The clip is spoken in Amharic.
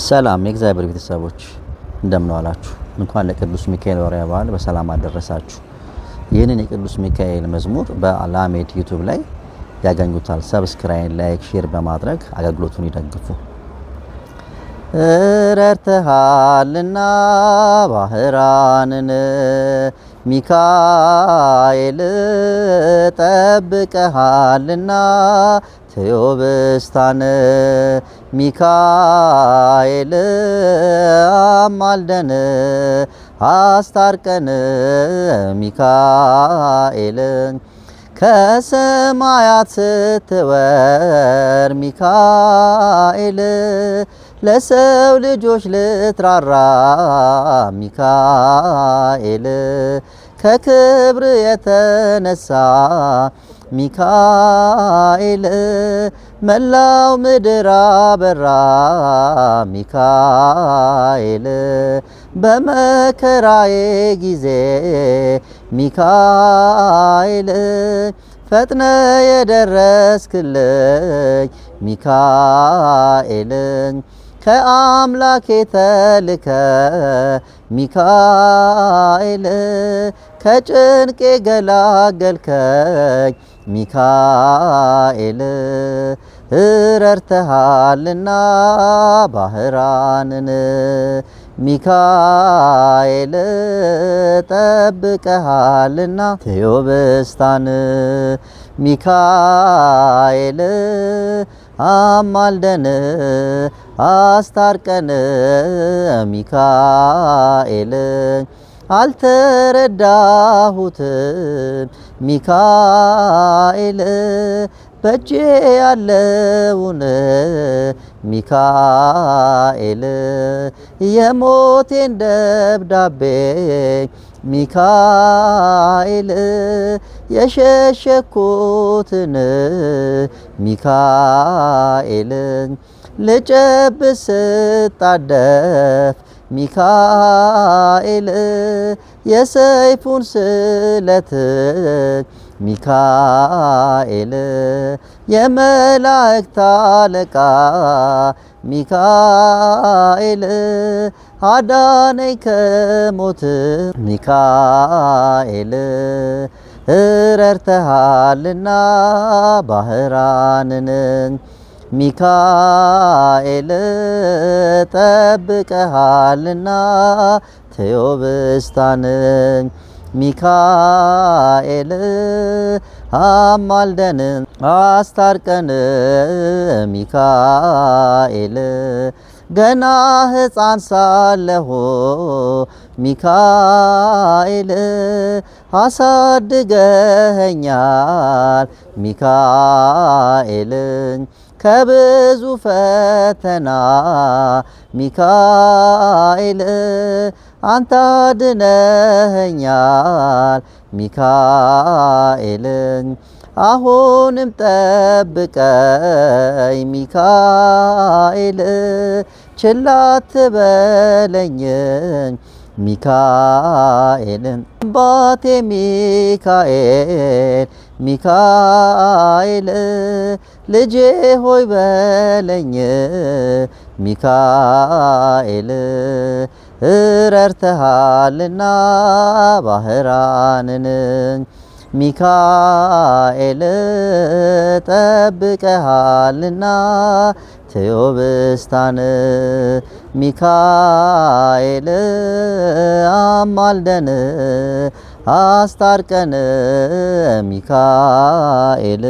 ሰላም የእግዚአብሔር ቤተሰቦች እንደምን ዋላችሁ? እንኳን ለቅዱስ ሚካኤል ወርሃዊ በዓል በሰላም አደረሳችሁ። ይህንን የቅዱስ ሚካኤል መዝሙር በአላሜድ ዩቲዩብ ላይ ያገኙታል። ሰብስክራይብ፣ ላይክ፣ ሼር በማድረግ አገልግሎቱን ይደግፉ። ረድተሃልና ባህራንን ሚካኤል ጠብቀሃልና ቴዎብስታን ሚካኤል አማልደን አስታርቀን ሚካኤል ከሰማያት ስትወር ሚካኤል ለሰው ልጆች ልትራራ ሚካኤል ከክብር የተነሳ ሚካኤል መላው ምድር አበራ ሚካኤል በመከራዬ ጊዜ ሚካኤል ፈጥነ የደረስክልኝ ሚካኤል ከአምላኬ ተልከ ሚካኤል ከጭንቄ ገላገልከኝ ሚካኤል ረድተሃልና ባህራንን ሚካኤል ጠብቀሃልና ቴዎብስታን ሚካኤል አማልደን አስታርቀን ሚካኤል አልተረዳሁትም ሚካኤል በእጄ ያለውን ሚካኤል የሞቴን ደብዳቤ ሚካኤል የሸሸኩትን ሚካኤል ልጨብስ ስጣደፍ ሚካኤል የሰይፉን ስለት ሚካኤል የመላእክት አለቃ ሚካኤል አዳነኝ ከሞት ሚካኤል ረድተሃልና ባህራንን ሚካኤል ጠብቀሃልና ቴዎብስታን ሚካኤል አማልደን አስታርቀን ሚካኤል ገና ሕፃን ሳለሁ ሚካኤል አሳድገኸኛል ሚካኤል ከብዙ ፈተና ሚካኤል አንተ አድነኸኛል ሚካኤል አሁንም ጠብቀኝ ሚካኤል ችላ አትበለኝ ሚካኤል አባቴ ሚካኤል ሚካኤል ልጄ ሆይ በለኝ ሚካኤል ረድተሃልና ባህራንን ሚካኤል ጠብቀሃልና ቴዎብስታን ሚካኤል አማልደን አስታርቀን ሚካኤል